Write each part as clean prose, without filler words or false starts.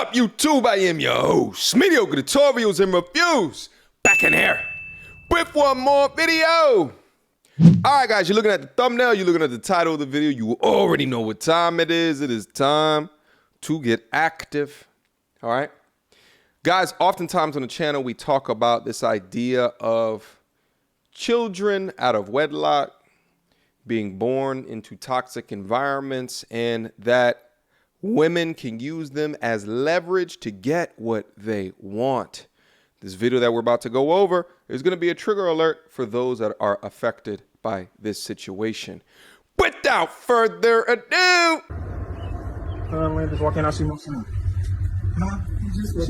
up, YouTube? I am your host, Mediocre Tutorials and Reviews, back in here with one more video. All right, guys, you're looking at the thumbnail, you're looking at the title of the video, you already know what time it is. It is time to get active, all right? Guys, oftentimes on the channel, we talk about this idea of children out of wedlock being born into toxic environments and that women can use them as leverage to get what they want. This video that we're about to go over is going to be a trigger alert for those that are affected by this situation. Without further ado, Just why can't I see my son? Huh?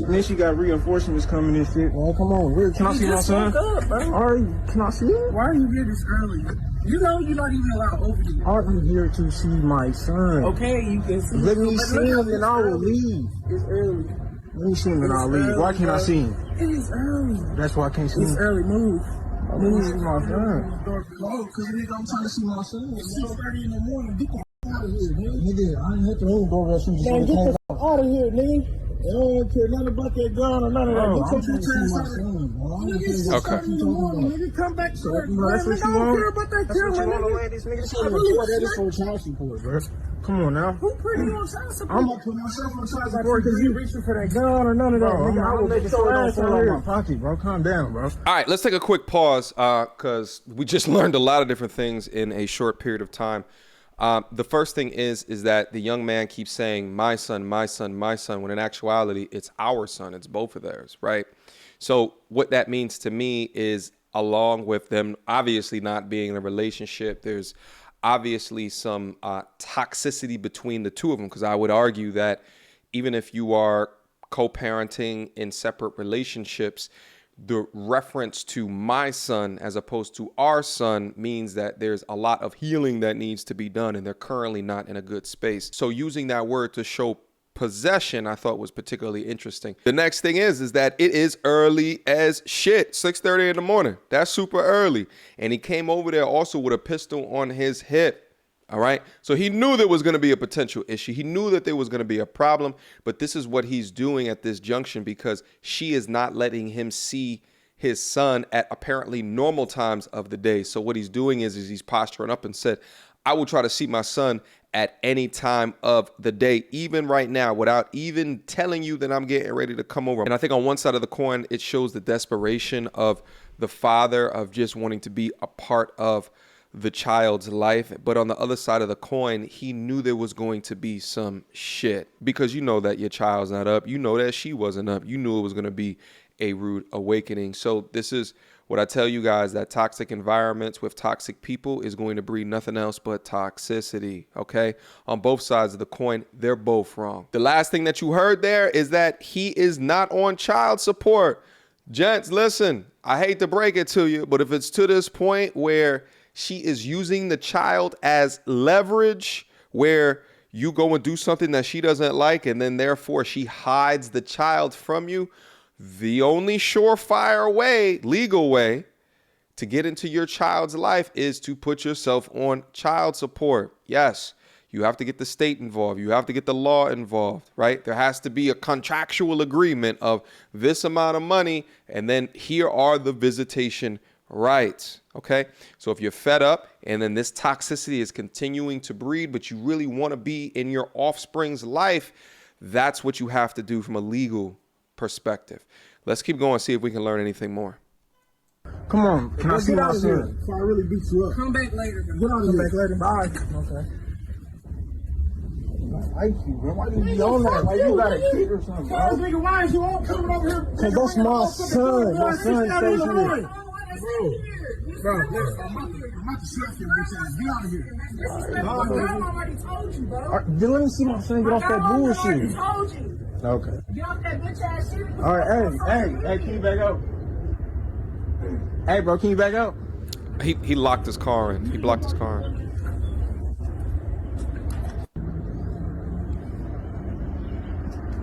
Then she got reinforcements coming and shit. Well, come on, where can I see my son? Up, bro. All right, can I see him? Why are you here this early? You know you're not even allowed over here. I'm here to see my son. Okay, you can see. Let me see him and I will leave. It's early. Let me see him and I'll leave. Why can't I see him? It is early. That's why I can't see him. It's early. Move. I want to see my son. No, because nigga, I'm trying to see my son. It's 6:30 in the morning. Get the f out of here, man. Nigga, I ain't hit the room over there. Man, get the f out of here, nigga. I don't care nothing about that gun or none of that. Get your bitch ass out of here. Okay. Nigga, come back to work. That's what you I don't want? care about that That's what you camera, want to nigga. land this nigga? This is for child support, bro. Come on now. Who put you on child support? I'm gonna put myself on child support because you reaching for that gun or none of that. Nigga, I will make sure it don't fall out of my pocket, bro. Calm down, bro. all right, let's take a quick pause because we just learned a lot of different things in a short period of time. The first thing is that the young man keeps saying, my son, my son, my son, when in actuality, it's our son. It's both of theirs, right? So what that means to me is, along with them obviously not being in a relationship, there's obviously some toxicity between the two of them, because I would argue that even if you are co-parenting in separate relationships, the reference to my son as opposed to our son means that there's a lot of healing that needs to be done, and they're currently not in a good space. So using that word to show possession, I thought was particularly interesting. The next thing is that it is early as shit, 6:30 in the morning. That's super early. And he came over there also with a pistol on his hip. All right. So he knew there was going to be a potential issue. He knew that there was going to be a problem. But this is what he's doing at this junction because she is not letting him see his son at apparently normal times of the day. So what he's doing is he's posturing up and said, I will try to see my son at any time of the day, even right now, without even telling you that I'm getting ready to come over. And I think on one side of the coin, it shows the desperation of the father of just wanting to be a part of the child's life. But on the other side of the coin, he knew there was going to be some shit because you know that your child's not up. You know that she wasn't up. You knew it was going to be a rude awakening. So this is what I tell you guys, that toxic environments with toxic people is going to breed nothing else but toxicity. Okay. On both sides of the coin, they're both wrong. The last thing that you heard there is that he is not on child support. Gents, listen, I hate to break it to you, but if it's to this point where she is using the child as leverage, where you go and do something that she doesn't like, and then therefore she hides the child from you, the only surefire way, legal way, to get into your child's life is to put yourself on child support. Yes, you have to get the state involved. You have to get the law involved, right? There has to be a contractual agreement of this amount of money, and then here are the visitation rights. Okay, so if you're fed up and then this toxicity is continuing to breed, but you really want to be in your offspring's life, that's what you have to do from a legal perspective. Let's keep going, see if we can learn anything more. Come on, can I see my son? Before I really beat you up. Come back later. Get out of here. Come back later. Bye. Okay. I like you, bro. Why do you be on that? Like you got a kid or something, bro? Nigga, why is you all coming over here? Cause that's my son. My son stays here. Bro, I'm about to slap your bitch ass. Get out of here. I already told you, bro. Then let me see my son get off that bullshit. I already told you. Okay. Get off that bitch ass shit. All right, hey, can you back up? Hey, bro, can you back up? He locked his car in. He blocked his car in.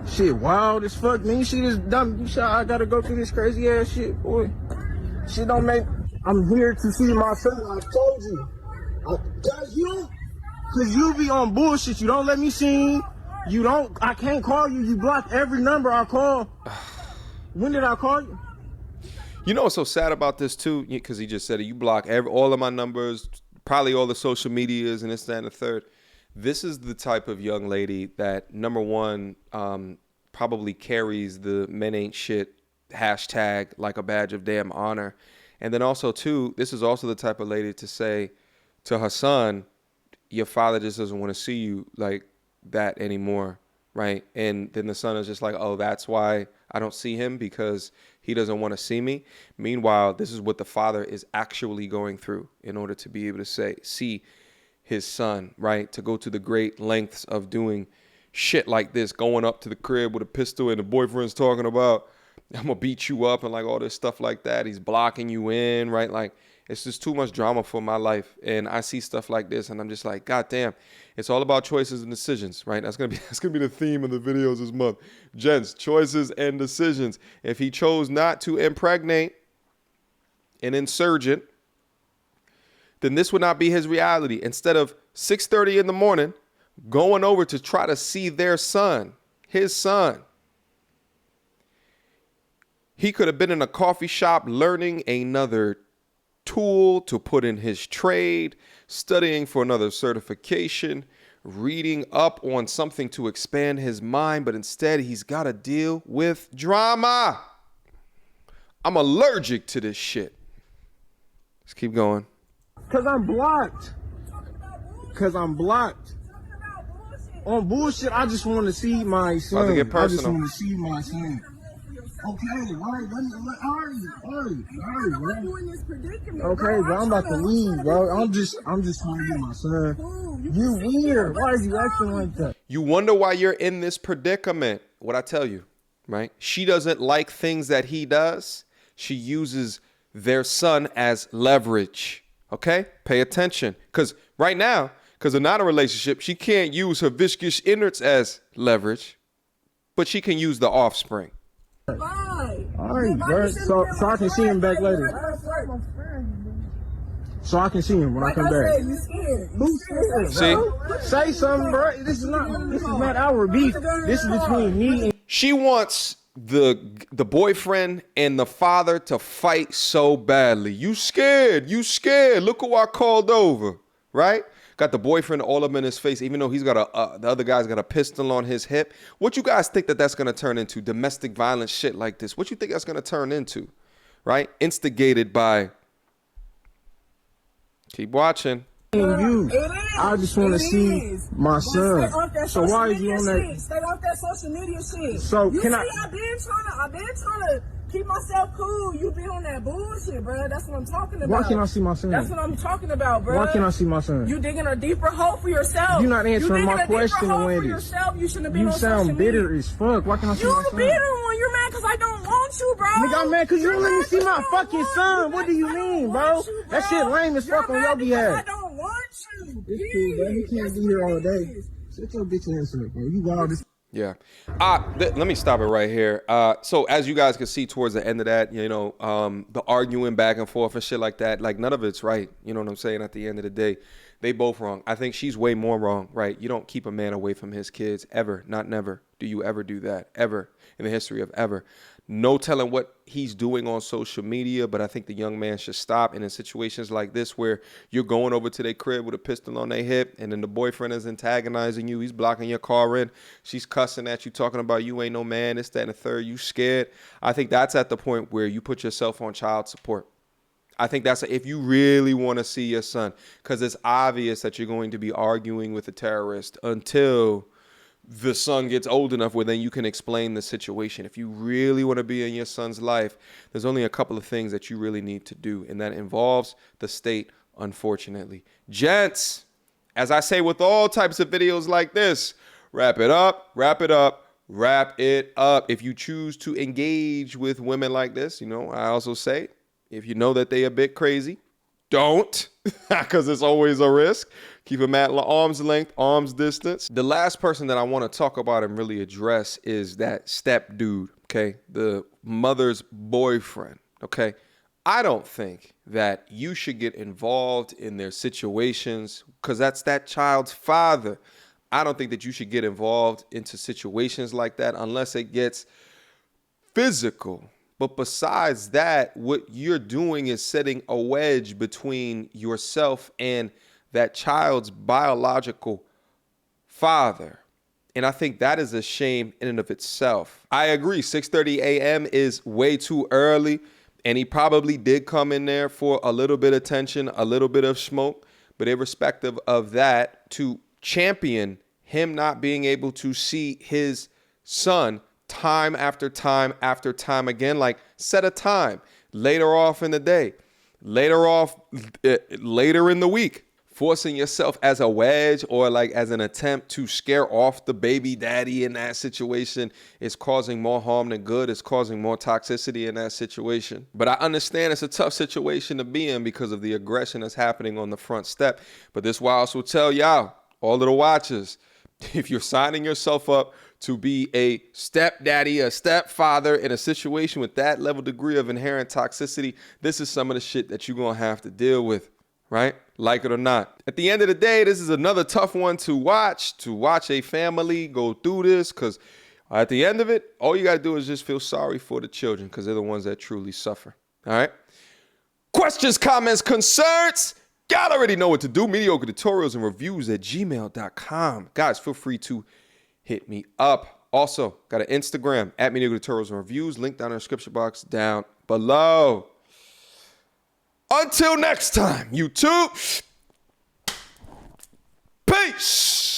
Shit, wild as fuck, man. You see this dumb shit? I gotta go through this crazy ass shit, boy. Shit don't make. I'm here to see my son. I told you. Cause you be on bullshit. You don't let me see. You don't. I can't call you. You block every number I call. When did I call you? You know what's so sad about this too? Because he just said it. You block all of my numbers, probably all the social medias and this, that, and the third. This is the type of young lady that, number one, probably carries the men ain't shit hashtag like a badge of damn honor. And then also, two, this is also the type of lady to say to her son, your father just doesn't want to see you like that anymore, right? And then the son is just like, oh, that's why I don't see him, because he doesn't want to see me. Meanwhile, this is what the father is actually going through in order to be able to see his son, right? To go to the great lengths of doing shit like this, going up to the crib with a pistol and the boyfriend's talking about, I'm gonna beat you up and like all this stuff like that. He's blocking you in, right? Like, it's just too much drama for my life. And I see stuff like this and I'm just like, God damn, it's all about choices and decisions, right? That's gonna be the theme of the videos this month. Gents, choices and decisions. If he chose not to impregnate an insurgent, then this would not be his reality. Instead of 6:30 in the morning, going over to try to see their son, his son, he could have been in a coffee shop learning another tool to put in his trade, studying for another certification, reading up on something to expand his mind, but instead he's got to deal with drama. I'm allergic to this shit. Let's keep going. Cause I'm blocked. Cause I'm blocked. On bullshit, I just want to see my son. About to get I just personal. want to see my son. Okay, all right, bro. Okay, bro, I'm about to leave, bro. I'm just trying to get my son. You weird. Why are you acting like that? You wonder why you're in this predicament. What I tell you, right? She doesn't like things that he does. She uses their son as leverage. Okay? Pay attention. Because right now, because they're not in a relationship, she can't use her viscous innards as leverage, but she can use the offspring. Bye. All right, bro. So I can see him back later. So I can see him when I come back. You scared. Who's scared, See? bro? Say something, bro. This is not our beef. This is between me and She wants the boyfriend and the father to fight so badly. You scared. Look who I called over, right? Got the boyfriend all up in his face, even though he's got the other guy's got a pistol on his hip. What you guys think that's going to turn into? Domestic violence shit like this. What you think that's going to turn into, right? Instigated by. Keep watching. you. I just want to see my son. So why is you on that? Stay off that social media shit. So you can see, I? I've been trying to keep myself cool. You be on that bullshit, bro. That's what I'm talking about. Why can't I see my son? That's what I'm talking about, bro. Why can't I see my son? You digging a deeper hole for yourself. You're not answering my question, Wendy. Wendy. You shouldn't have been You on social sound bitter media. as fuck. Why can't I see You my the son? bitter one. You're mad because I don't want you, bro. Nigga, I'm mad because you don't let me see my You're fucking mad son. What do you because I don't mean, bro? want you, That shit lame as fuck You're on your mad because I behalf. don't want you. It's cool, bro. You can't That's be here what all it day. is. Shut your bitch ass up, bro. You wild as Yeah. Let me stop it right here. So as you guys can see towards the end of that, the arguing back and forth and shit like that, like none of it's right. You know what I'm saying? At the end of the day, they both wrong. I think she's way more wrong, right? You don't keep a man away from his kids ever, not never. Do you ever do that? Ever in the history of ever. No telling what he's doing on social media, but I think the young man should stop. And in situations like this where you're going over to their crib with a pistol on their hip and then the boyfriend is antagonizing you, he's blocking your car in, she's cussing at you, talking about you ain't no man, this, that, and the third, you scared. I think that's at the point where you put yourself on child support. I think that's if you really want to see your son, because it's obvious that you're going to be arguing with a terrorist until the son gets old enough where then you can explain the situation. If you really want to be in your son's life, there's only a couple of things that you really need to do, and that involves the state, unfortunately. Gents, as I say with all types of videos like this, wrap it up, wrap it up, wrap it up. If you choose to engage with women like this, I also say, if you know that they a bit crazy, don't, because it's always a risk. Keep them at arm's length, arm's distance. The last person that I want to talk about and really address is that step dude, okay? The mother's boyfriend, okay? I don't think that you should get involved in their situations because that's that child's father. I don't think that you should get involved into situations like that unless it gets physical. But besides that, what you're doing is setting a wedge between yourself and that child's biological father. And I think that is a shame in and of itself. I agree, 6:30 a.m. is way too early. And he probably did come in there for a little bit of tension, a little bit of smoke. But irrespective of that, to champion him not being able to see his son time after time after time again, like set a time later off in the day, later in the week. Forcing yourself as a wedge or like as an attempt to scare off the baby daddy in that situation is causing more harm than good. It's causing more toxicity in that situation. But I understand it's a tough situation to be in because of the aggression that's happening on the front step. But this why I also tell y'all, all of the watchers, if you're signing yourself up to be a stepdaddy, a stepfather in a situation with that level degree of inherent toxicity, this is some of the shit that you're going to have to deal with. Right? Like it or not. At the end of the day, this is another tough one to watch a family go through this, because at the end of it, all you got to do is just feel sorry for the children because they're the ones that truly suffer. All right? Questions, comments, concerns? Y'all already know what to do. Mediocre tutorials and reviews at gmail.com. Guys, feel free to hit me up. Also, got an Instagram at Mediocre Tutorials and Reviews. Link down in the description box down below. Until next time, YouTube. Peace.